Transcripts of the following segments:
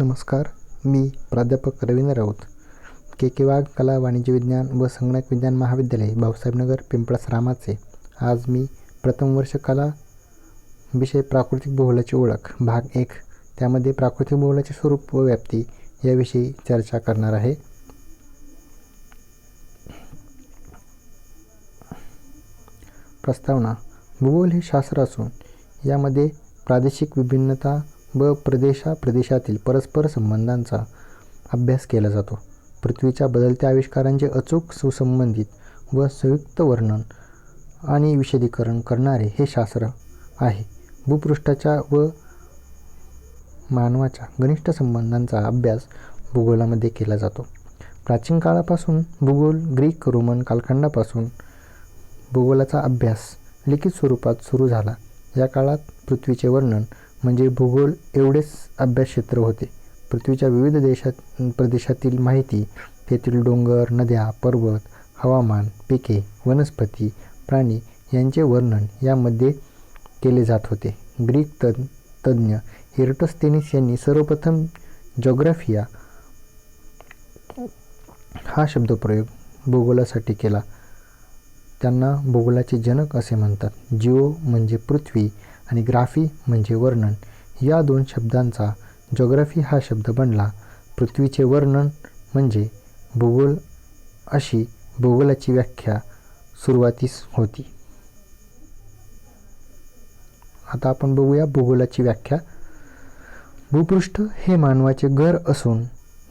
नमस्कार. मी प्राध्यापक रवींद्र राऊत, के वाघ कला वाणिज्य विज्ञान व संगणक विज्ञान महाविद्यालय, भाऊसाहेबनगर, पिंपळस रामाचे. आज मी प्रथम वर्ष कला विषय प्राकृतिक भूगोलाची ओळख भाग 1, त्यामध्ये प्राकृतिक भूगोलाचे स्वरूप व व्याप्ती याविषयी चर्चा करणार आहे. प्रस्तावना. भूगोल हे शास्त्र असून यामध्ये प्रादेशिक विभिन्नता व प्रदेशातील परस्पर संबंधांचा अभ्यास केला जातो. पृथ्वीच्या बदलत्या आविष्कारांचे अचूक, सुसंबंधित व संयुक्त वर्णन आणि विशदीकरण करणारे हे शास्त्र आहे. भूपृष्ठाच्या व मानवाच्या घनिष्ठ संबंधांचा अभ्यास भूगोलामध्ये केला जातो. प्राचीन काळापासून भूगोल ग्रीक रोमन कालखंडापासून भूगोलाचा अभ्यास लिखित स्वरूपात सुरू झाला. या काळात पृथ्वीचे वर्णन म्हणजे भूगोल एवढेच अभ्यासक्षेत्र होते. पृथ्वीच्या विविध प्रदेशातील माहिती, तेथील डोंगर, नद्या, पर्वत, हवामान, पिके, वनस्पती, प्राणी यांचे वर्णन यामध्ये केले जात होते. ग्रीक तज्ज्ञ इराटोस्थेनीस यांनी सर्वप्रथम जॉग्राफिया हा शब्दप्रयोग भूगोलासाठी केला. त्यांना भूगोलाचे जनक असे म्हणतात. जिओ म्हणजे पृथ्वी आणि ग्राफी म्हणजे वर्णन, या दोन शब्दांचा जॉग्राफी हा शब्द बनला. पृथ्वीचे वर्णन म्हणजे भूगोल अशी भूगोलाची व्याख्या सुरुवातीस होती. आता आपण बघूया भूगोलाची व्याख्या. भूपृष्ठ हे मानवाचे घर असून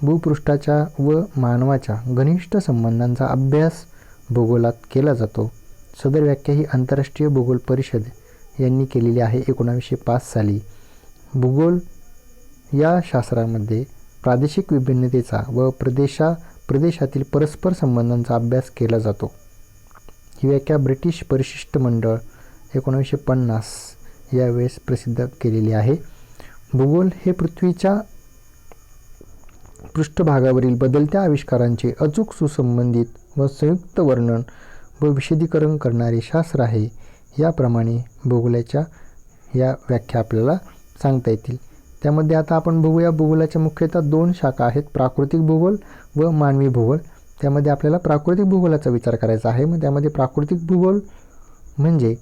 भूपृष्ठाच्या व मानवाच्या घनिष्ठ संबंधांचा अभ्यास भूगोलात केला जातो. सदर व्याख्या ही आंतरराष्ट्रीय भूगोल परिषद यांनी केलेली आहे 1905 साली. भूगोल या शास्त्रामध्ये प्रादेशिक विभिन्नतेचा व प्रदेशातील परस्पर संबंधांचा अभ्यास केला जातो. ही व्याख्या ब्रिटिश परिशिष्ट मंडळ 1950 यावेळेस प्रसिद्ध केलेली आहे. भूगोल हे पृथ्वीच्या पृष्ठभागावरील बदलत्या आविष्कारांचे अचूक, सुसंबंधित व संयुक्त वर्णन व विशदीकरण करणारे शास्त्र आहे. याप्रमाणे भूगोलाच्या या व्याख्या आपल्याला सांगता येतील. त्यामध्ये आता आपण बघूया भूगोलाच्या मुख्यतः 2 शाखा आहेत, प्राकृतिक भूगोल व मानवी भूगोल. त्यामध्ये आपल्याला प्राकृतिक भूगोलाचा विचार करायचा आहे. मग त्यामध्ये प्राकृतिक भूगोल म्हणजे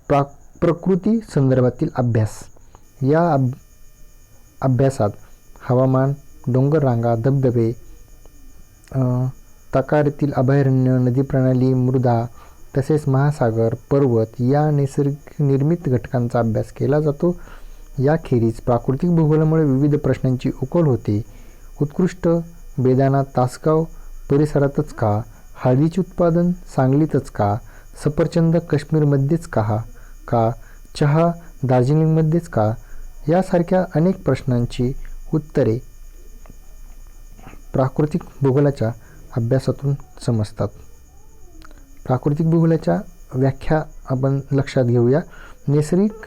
प्रकृती संदर्भातील अभ्यास. या अभ्यासात हवामान, डोंगररांगा, धबधबे, तकारातील अभयारण्य, नदी प्रणाली, मृदा तसेच महासागर, पर्वत या नैसर्गिक निर्मित घटकांचा अभ्यास केला जातो. याखेरीज प्राकृतिक भूगोलामुळे विविध प्रश्नांची उकल होते. उत्कृष्ट बेदाणा तासगाव परिसरातच का? हळदीचे उत्पादन सांगलीतच का? सफरचंद काश्मीरमध्येच का? चहा दार्जिलिंगमध्येच का? यासारख्या अनेक प्रश्नांची उत्तरे प्राकृतिक भूगोलाच्या अभ्यासातून समजतात. प्राकृतिक भूगोलाच्या व्याख्या आपण लक्षात घेऊया. नैसर्गिक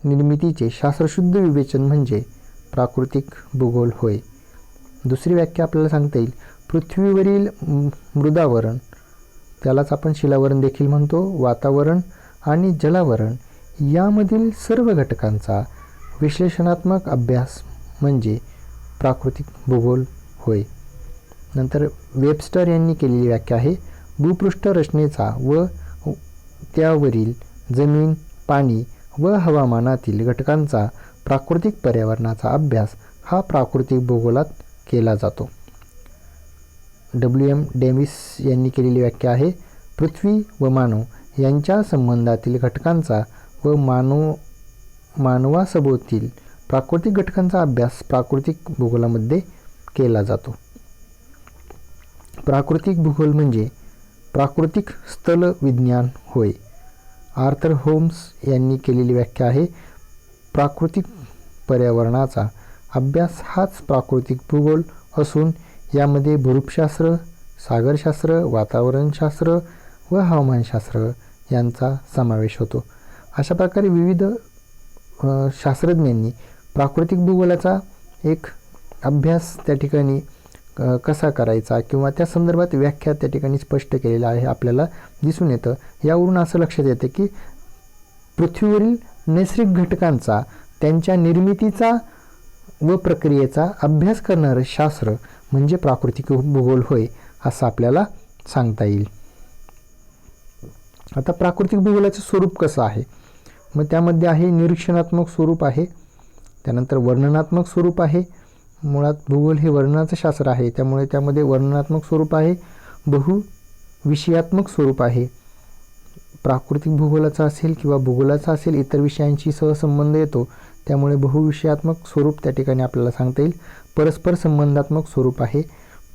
निर्मितीचे शास्त्रशुद्ध विवेचन म्हणजे प्राकृतिक भूगोल होय. दुसरी व्याख्या आपल्याला सांगता येईल. पृथ्वीवरील मृदावरण, त्यालाच आपण शिलावरण देखील म्हणतो, वातावरण आणि जलावरण यामधील सर्व घटकांचा विश्लेषणात्मक अभ्यास म्हणजे प्राकृतिक भूगोल होय. नंतर वेबस्टर यांनी केलेली व्याख्या आहे. भूपृष्ठ रचनेचा व त्यावरील जमीन, पाणी व हवामानातील घटकांचा प्राकृतिक पर्यावरणाचा अभ्यास हा प्राकृतिक भूगोलात केला जातो. WM डेव्हिस यांनी केलेली व्याख्या आहे. पृथ्वी व मानव यांच्या संबंधातील घटकांचा व मानवासभोवतील प्राकृतिक घटकांचा अभ्यास प्राकृतिक भूगोलामध्ये केला जातो. प्राकृतिक भूगोल म्हणजे प्राकृतिक स्थल विज्ञान होय. आर्थर होम्स यांनी केलेली व्याख्या आहे. प्राकृतिक पर्यावरणाचा अभ्यास हाच प्राकृतिक भूगोल असून यामध्ये भूरूपशास्त्र, सागरशास्त्र, वातावरणशास्त्र व हवामानशास्त्र यांचा समावेश होतो. अशा प्रकारे विविध शास्त्रज्ञांनी प्राकृतिक भूगोलाचा एक अभ्यास त्या ठिकाणी कसा करायचा किंवा त्या संदर्भात व्याख्या त्या ठिकाणी स्पष्ट केलेला आहे आपल्याला दिसून येतं. यावरून असं लक्षात येतं की पृथ्वीवरील नैसर्गिक घटकांचा, त्यांच्या निर्मितीचा व प्रक्रियेचा अभ्यास करणारं शास्त्र म्हणजे प्राकृतिक भूगोल होय असं आपल्याला सांगता येईल. आता प्राकृतिक भूगोलाचं स्वरूप कसं आहे? मग त्यामध्ये आहे निरीक्षणात्मक स्वरूप आहे, त्यानंतर वर्णनात्मक स्वरूप आहे. मुळात भूगोल हे वर्णनाचं शास्त्र आहे, त्यामुळे त्यामध्ये वर्णनात्मक स्वरूप आहे, बहुविषयात्मक स्वरूप आहे. प्राकृतिक भूगोलाचा असेल किंवा भूगोलाचा असेल इतर विषयांशी सहसंबंध येतो, त्यामुळे बहुविषयात्मक स्वरूप त्या ठिकाणी आपल्याला सांगता येईल. परस्पर संबंधात्मक स्वरूप आहे.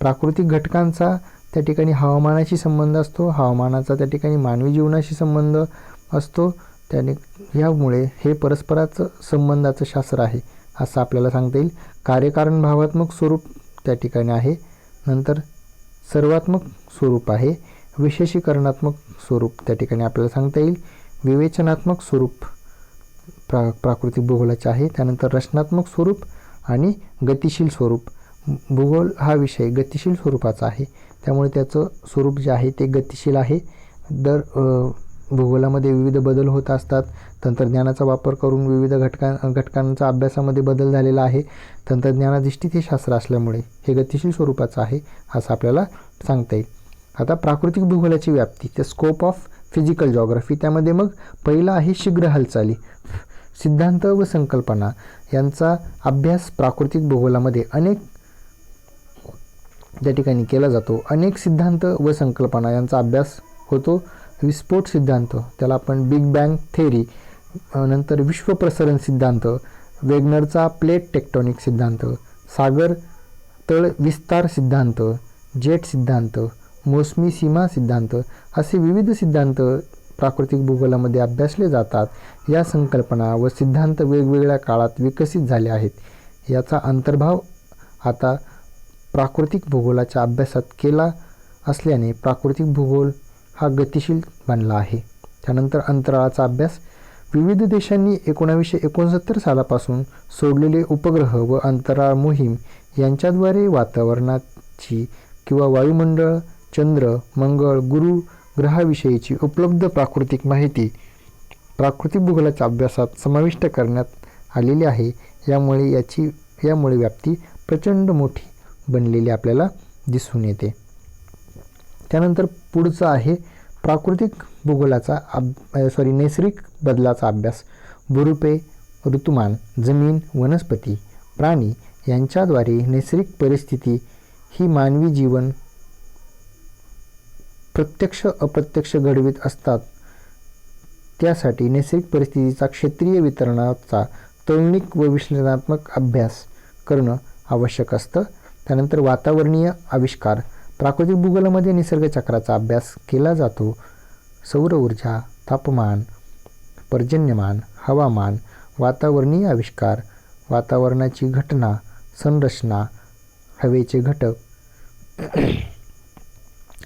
प्राकृतिक घटकांचा त्या ठिकाणी हवामानाशी संबंध असतो, हवामानाचा त्या ठिकाणी मानवी जीवनाशी संबंध असतो. त्याने ह्यामुळे हे परस्पराचं संबंधाचं शास्त्र आहे असं आपल्याला सांगता येईल. कार्यकारण भावात्मक स्वरूप त्या ठिकाणी आहे. नंतर सर्वात्मक स्वरूप आहे. विशेषीकरणात्मक स्वरूप त्या ठिकाणी आपल्याला सांगता येईल. विवेचनात्मक स्वरूप प्राकृतिक भूगोलाचे आहे. त्यानंतर रचनात्मक स्वरूप आणि गतिशील स्वरूप. भूगोल हा विषय गतिशील स्वरूपाचा आहे, त्यामुळे त्याचं स्वरूप जे आहे ते गतिशील आहे. भूगोलामध्ये विविध बदल होत असतात. तंत्रज्ञानाचा वापर करून विविध घटकांचा अभ्यासामध्ये बदल झालेला आहे. तंत्रज्ञानाधिष्ठित हे शास्त्र असल्यामुळे हे गतिशील स्वरूपाचं आहे असं आपल्याला सांगता येईल. आता प्राकृतिक भूगोलाची व्याप्ती, ते स्कोप ऑफ फिजिकल जॉग्राफी. त्यामध्ये मग पहिला आहे शीघ्र हालचाली. सिद्धांत व संकल्पना यांचा अभ्यास प्राकृतिक भूगोलामध्ये अनेक त्या ठिकाणी केला जातो. अनेक सिद्धांत व संकल्पना यांचा अभ्यास होतो. विस्फोट सिद्धांत, त्याला आपण बिग बँग थेअरी, नंतर विश्वप्रसरण सिद्धांत, वेगनरचा प्लेट टेक्टॉनिक सिद्धांत, सागर तळ विस्तार सिद्धांत, जेट सिद्धांत, मोसमी सीमा सिद्धांत असे विविध सिद्धांत प्राकृतिक भूगोलामध्ये अभ्यासले जातात. या संकल्पना व सिद्धांत वेगवेगळ्या काळात विकसित झाले आहेत. याचा अंतर्भाव आता प्राकृतिक भूगोलाच्या अभ्यासात केला असल्याने प्राकृतिक भूगोल हा गतिशील बनला आहे. त्यानंतर अंतराळाचा अभ्यास. विविध देशांनी 1969 सालापासून सोडलेले उपग्रह व अंतराळ मोहीम यांच्याद्वारे वातावरणाची किंवा वायुमंडळ, चंद्र, मंगळ, गुरु ग्रहाविषयीची उपलब्ध प्राकृतिक माहिती प्राकृतिक भूगोलाच्या अभ्यासात समाविष्ट करण्यात आलेली आहे. यामुळे व्याप्ती प्रचंड मोठी बनलेली आपल्याला दिसून येते. त्यानंतर पुढचं आहे प्राकृतिक भूगोलाचा नैसर्गिक बदलाचा अभ्यास. भूरूपे, ऋतुमान, जमीन, वनस्पती, प्राणी यांच्याद्वारे नैसर्गिक परिस्थिती ही मानवी जीवन प्रत्यक्ष अप्रत्यक्ष घडवीत असतात. त्यासाठी नैसर्गिक परिस्थितीचा क्षेत्रीय वितरणाचा तौलनिक व विश्लेषणात्मक अभ्यास करणं आवश्यक असतं. त्यानंतर वातावरणीय आविष्कार. प्राकृतिक भूगोलामध्ये निसर्गचक्राचा अभ्यास केला जातो. सौर ऊर्जा, तापमान, पर्जन्यमान, हवामान, वातावरणीय आविष्कार, वातावरणाची घटना, संरचना, हवेचे घटक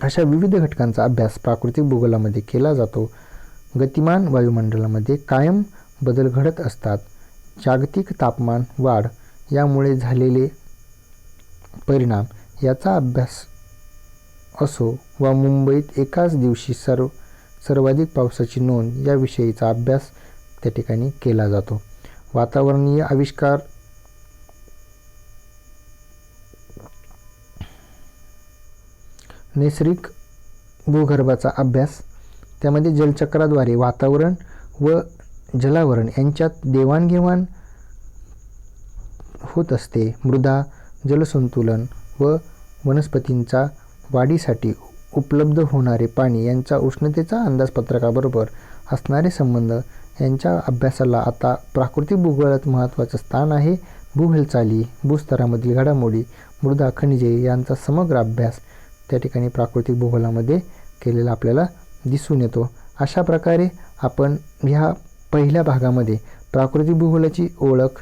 अशा विविध घटकांचा अभ्यास प्राकृतिक भूगोलामध्ये केला जातो. गतिमान वायुमंडलामध्ये कायम बदल घडत असतात. जागतिक तापमान वाढ यामुळे झालेले परिणाम याचा अभ्यास असो वा मुंबईत एकाच दिवशी सर्वाधिक पावसाची नोंद याविषयीचा अभ्यास त्या ठिकाणी केला जातो. वातावरणीय आविष्कार. नैसर्गिक भूगर्भाचा अभ्यास. त्यामध्ये जलचक्राद्वारे वातावरण व जलावरण यांच्यात देवाणघेवाण होत असते. मृदा, जलसंतुलन व वनस्पतींचा वाढीसाठी उपलब्ध होणारे पाणी यांचा उष्णतेचा अंदाजपत्रकाबरोबर असणारे संबंध यांच्या अभ्यासाला आता प्राकृतिक भूगोलात महत्त्वाचं स्थान आहे. भूहालचाली, भूस्तरामधील घडामोडी, मृदा, खनिजे यांचा समग्र अभ्यास त्या ठिकाणी प्राकृतिक भूगोलामध्ये केलेला आपल्याला दिसून येतो. अशा प्रकारे आपण ह्या पहिल्या भागामध्ये प्राकृतिक भूगोलाची ओळख,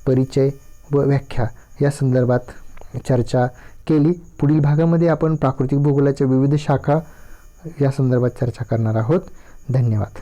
परिचय व व्याख्या या संदर्भात चर्चा केली. पुढील भागामध्ये आपण प्राकृतिक भूगोलाच्या विविध शाखा या संदर्भात चर्चा करणार आहोत. धन्यवाद.